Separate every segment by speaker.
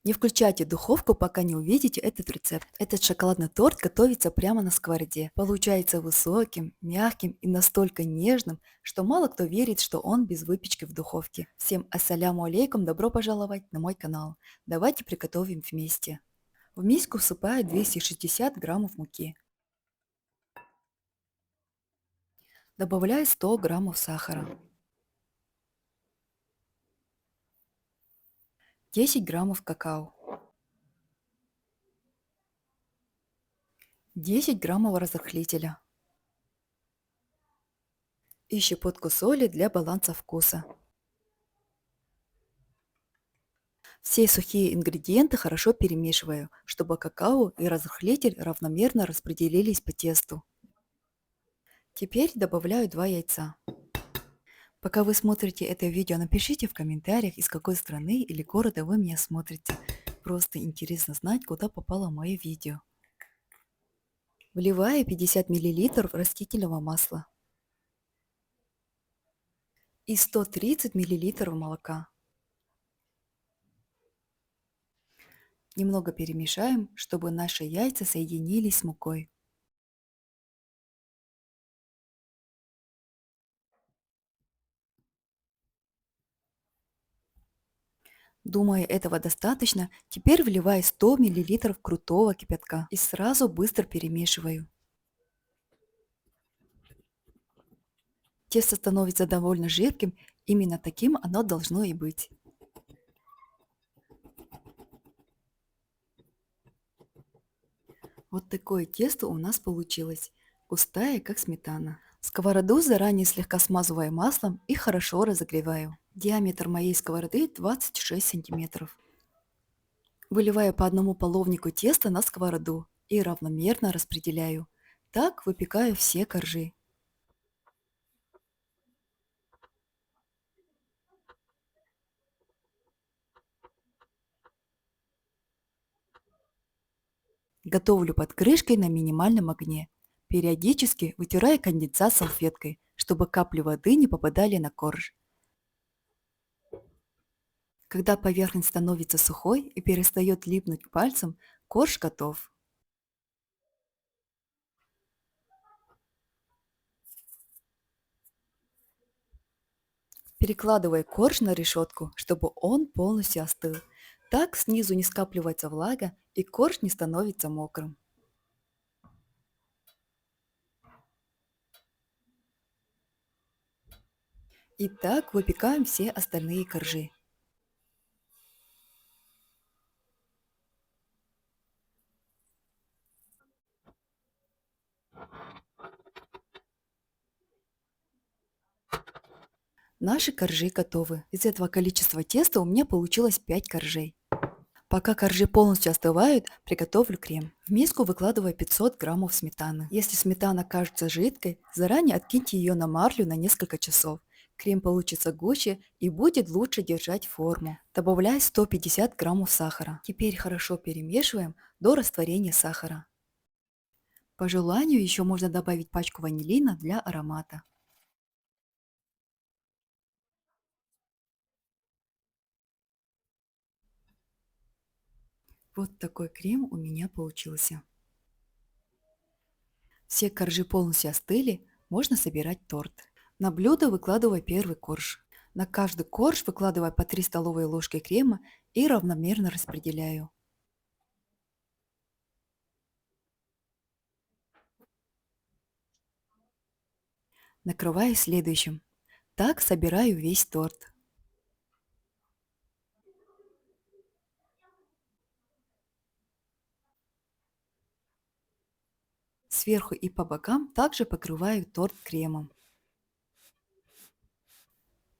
Speaker 1: Не включайте духовку, пока не увидите этот рецепт. Этот шоколадный торт готовится прямо на сковороде. Получается высоким, мягким и настолько нежным, что мало кто верит, что он без выпечки в духовке. Всем ассаляму алейкум, добро пожаловать на мой канал. Давайте приготовим вместе. В миску всыпаю 260 граммов муки. Добавляю 100 граммов сахара. 10 граммов какао. 10 граммов разрыхлителя. И щепотку соли для баланса вкуса. Все сухие ингредиенты хорошо перемешиваю, чтобы какао и разрыхлитель равномерно распределились по тесту. Теперь добавляю 2 яйца. Пока вы смотрите это видео, напишите в комментариях, из какой страны или города вы меня смотрите. Просто интересно знать, куда попало мое видео. Вливаю 50 мл растительного масла и 130 мл молока. Немного перемешаем, чтобы наши яйца соединились с мукой. Думаю, этого достаточно. Теперь вливаю 100 мл крутого кипятка и сразу быстро перемешиваю. Тесто становится довольно жидким, именно таким оно должно и быть. Вот такое тесто у нас получилось, густая, как сметана. Сковороду заранее слегка смазываю маслом и хорошо разогреваю. Диаметр моей сковороды 26 сантиметров. Выливаю по одному половнику теста на сковороду и равномерно распределяю. Так выпекаю все коржи. Готовлю под крышкой на минимальном огне. Периодически вытираю конденсат салфеткой, чтобы капли воды не попадали на корж. Когда поверхность становится сухой и перестает липнуть к пальцам, корж готов. Перекладывай корж на решетку, чтобы он полностью остыл. Так снизу не скапливается влага и корж не становится мокрым. И так выпекаем все остальные коржи. Наши коржи готовы. Из этого количества теста у меня получилось 5 коржей. Пока коржи полностью остывают, приготовлю крем. В миску выкладываю 500 граммов сметаны. Если сметана кажется жидкой, заранее откиньте ее на марлю на несколько часов. Крем получится гуще и будет лучше держать форму. Добавляю 150 граммов сахара. Теперь хорошо перемешиваем до растворения сахара. По желанию еще можно добавить пачку ванилина для аромата. Вот такой крем у меня получился. Все коржи полностью остыли, можно собирать торт. На блюдо выкладывай первый корж. На каждый корж выкладывай по 3 столовые ложки крема и равномерно распределяю. Накрываю следующим. Так собираю весь торт. Сверху и по бокам также покрываю торт кремом.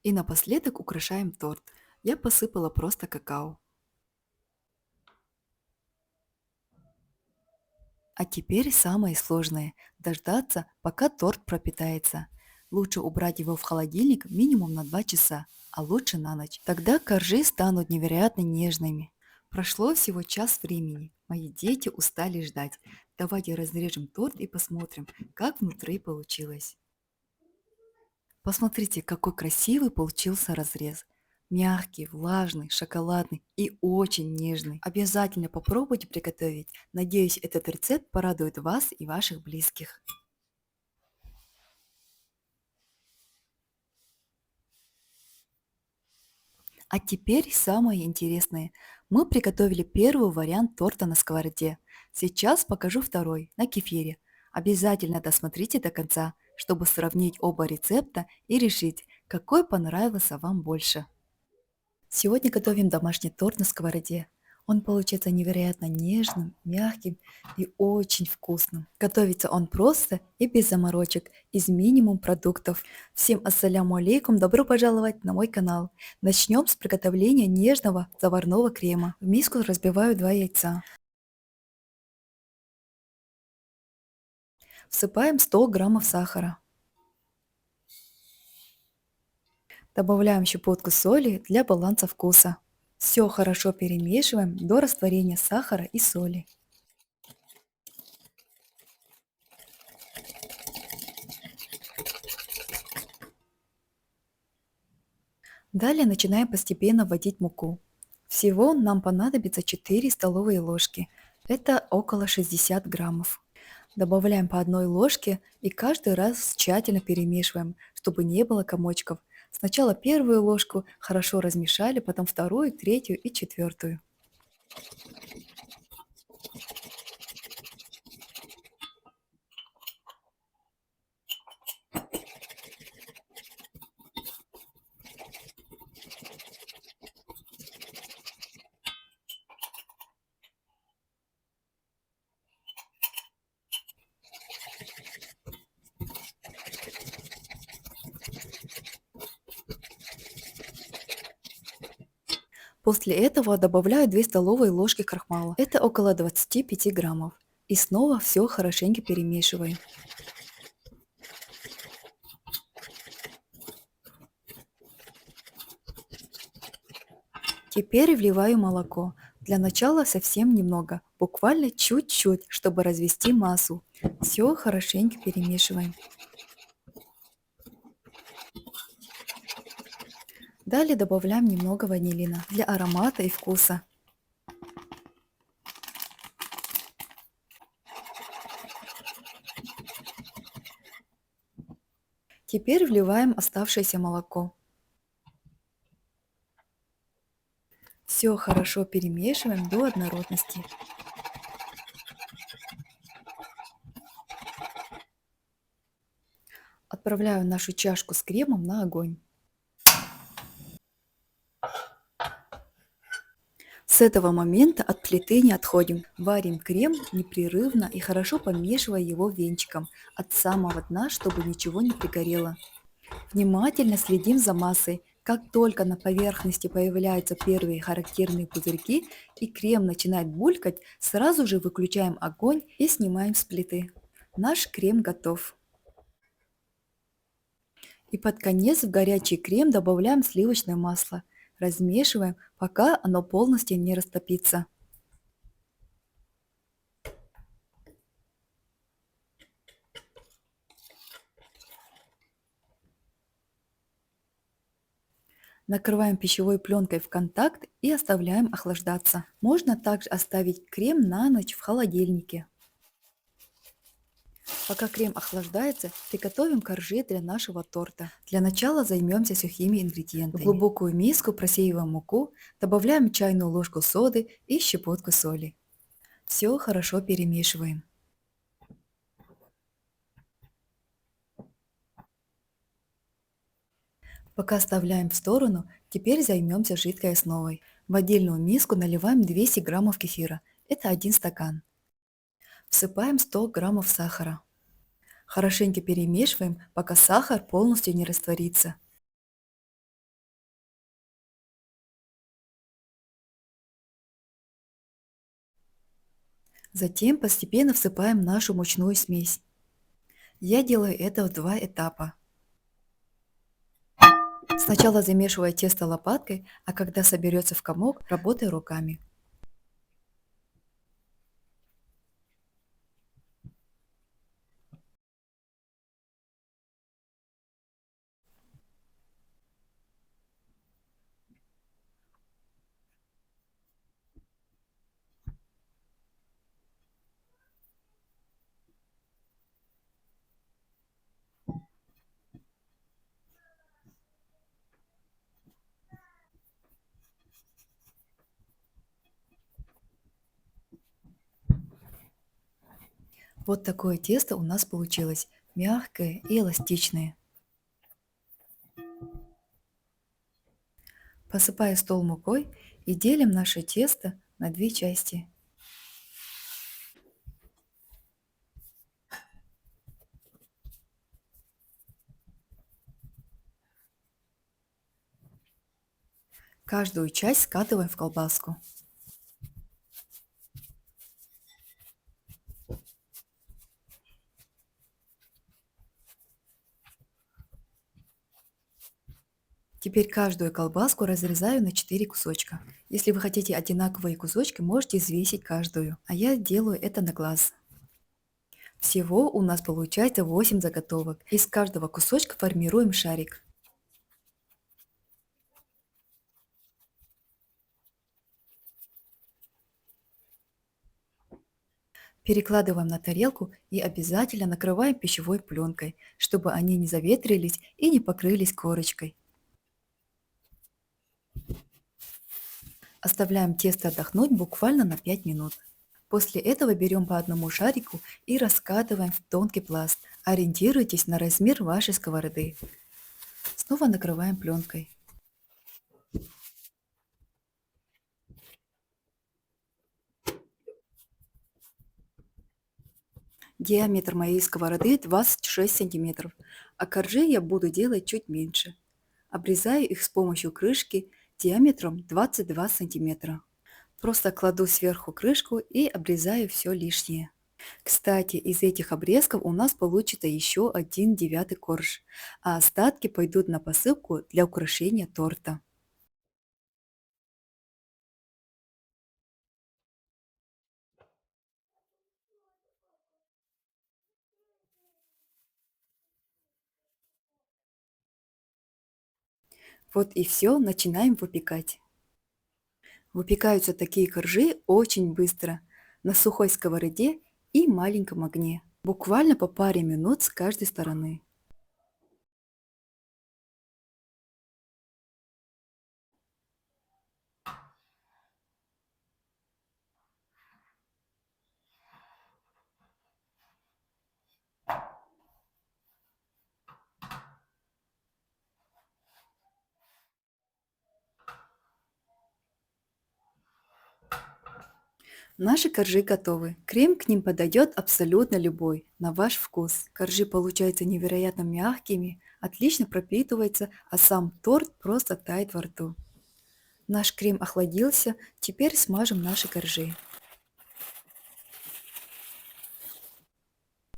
Speaker 1: И напоследок украшаем торт. Я посыпала просто какао. А теперь самое сложное – дождаться, пока торт пропитается. Лучше убрать его в холодильник минимум на 2 часа, а лучше на ночь. Тогда коржи станут невероятно нежными. Прошло всего час времени. Мои дети устали ждать. Давайте разрежем торт и посмотрим, как внутри получилось. Посмотрите, какой красивый получился разрез. Мягкий, влажный, шоколадный и очень нежный. Обязательно попробуйте приготовить. Надеюсь, этот рецепт порадует вас и ваших близких. А теперь самое интересное. Мы приготовили первый вариант торта на сковороде. Сейчас покажу второй, на кефире. Обязательно досмотрите до конца, чтобы сравнить оба рецепта и решить, какой понравился вам больше. Сегодня готовим домашний торт на сковороде. Он получается невероятно нежным, мягким и очень вкусным. Готовится он просто и без заморочек, из минимум продуктов. Всем ассаляму алейкум, добро пожаловать на мой канал. Начнем с приготовления нежного заварного крема. В миску разбиваю 2 яйца. Всыпаем 100 граммов сахара. Добавляем щепотку соли для баланса вкуса. Все хорошо перемешиваем до растворения сахара и соли. Далее начинаем постепенно вводить муку. Всего нам понадобится 4 столовые ложки. Это около 60 граммов. Добавляем по одной ложке и каждый раз тщательно перемешиваем, чтобы не было комочков. Сначала первую ложку хорошо размешали, потом вторую, третью и четвертую. После этого добавляю 2 столовые ложки крахмала. Это около 25 граммов. И снова все хорошенько перемешиваю. Теперь вливаю молоко. Для начала совсем немного, буквально чуть-чуть, чтобы развести массу. Все хорошенько перемешиваем. Далее добавляем немного ванилина для аромата и вкуса. Теперь вливаем оставшееся молоко. Все хорошо перемешиваем до однородности. Отправляю нашу чашку с кремом на огонь. С этого момента от плиты не отходим. Варим крем непрерывно и хорошо помешивая его венчиком от самого дна, чтобы ничего не пригорело. Внимательно следим за массой. Как только на поверхности появляются первые характерные пузырьки и крем начинает булькать, сразу же выключаем огонь и снимаем с плиты. Наш крем готов. И под конец в горячий крем добавляем сливочное масло. Размешиваем, пока оно полностью не растопится. Накрываем пищевой пленкой в контакт и оставляем охлаждаться. Можно также оставить крем на ночь в холодильнике. Пока крем охлаждается, приготовим коржи для нашего торта. Для начала займемся сухими ингредиентами. В глубокую миску просеиваем муку, добавляем чайную ложку соды и щепотку соли. Все хорошо перемешиваем. Пока оставляем в сторону, теперь займемся жидкой основой. В отдельную миску наливаем 200 граммов кефира. Это 1 стакан. Всыпаем 100 граммов сахара. Хорошенько перемешиваем, пока сахар полностью не растворится. Затем постепенно всыпаем нашу мучную смесь. Я делаю это в 2 этапа. Сначала замешиваю тесто лопаткой, а когда соберется в комок, работаю руками. Вот такое тесто у нас получилось, мягкое и эластичное. Посыпая стол мукой и делим наше тесто на две части. Каждую часть скатываем в колбаску. Теперь каждую колбаску разрезаю на 4 кусочка. Если вы хотите одинаковые кусочки, можете взвесить каждую, а я делаю это на глаз. Всего у нас получается 8 заготовок. Из каждого кусочка формируем шарик. Перекладываем на тарелку и обязательно накрываем пищевой пленкой, чтобы они не заветрились и не покрылись корочкой. Оставляем тесто отдохнуть буквально на 5 минут. После этого берем по одному шарику и раскатываем в тонкий пласт. Ориентируйтесь на размер вашей сковороды. Снова накрываем пленкой. Диаметр моей сковороды 26 сантиметров, а коржи я буду делать чуть меньше. Обрезаю их с помощью крышки диаметром 22 сантиметра. Просто кладу сверху крышку и обрезаю все лишнее. Кстати, из этих обрезков у нас получится еще один девятый корж, а остатки пойдут на посыпку для украшения торта. Вот и все, начинаем выпекать. Выпекаются такие коржи очень быстро, на сухой сковороде и маленьком огне, буквально по паре минут с каждой стороны. Наши коржи готовы. Крем к ним подойдет абсолютно любой, на ваш вкус. Коржи получаются невероятно мягкими, отлично пропитываются, а сам торт просто тает во рту. Наш крем охладился, теперь смажем наши коржи.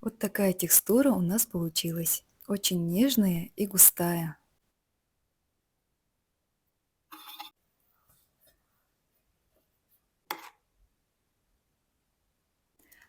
Speaker 1: Вот такая текстура у нас получилась. Очень нежная и густая.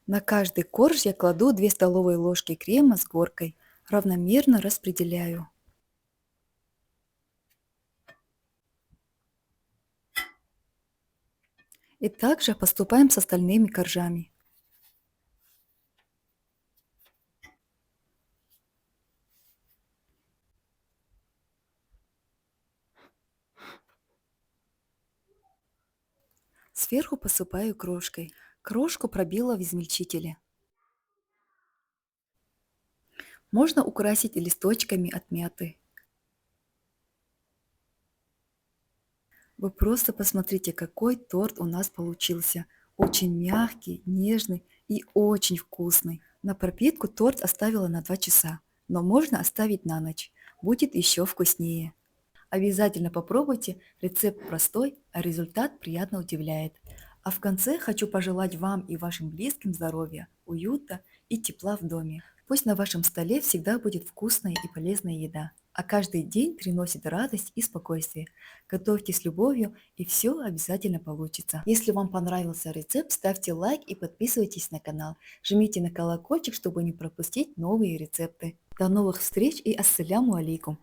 Speaker 1: На каждый корж я кладу 2 столовые ложки крема с горкой. Равномерно распределяю. И также поступаем с остальными коржами. Сверху посыпаю крошкой. Крошку пробила в измельчителе. Можно украсить листочками от мяты. Вы просто посмотрите, какой торт у нас получился. Очень мягкий, нежный и очень вкусный. На пропитку торт оставила на 2 часа, но можно оставить на ночь. Будет еще вкуснее. Обязательно попробуйте, рецепт простой, а результат приятно удивляет. А в конце хочу пожелать вам и вашим близким здоровья, уюта и тепла в доме. Пусть на вашем столе всегда будет вкусная и полезная еда, а каждый день приносит радость и спокойствие. Готовьте с любовью, и все обязательно получится. Если вам понравился рецепт, ставьте лайк и подписывайтесь на канал. Жмите на колокольчик, чтобы не пропустить новые рецепты. До новых встреч и ассаляму алейкум!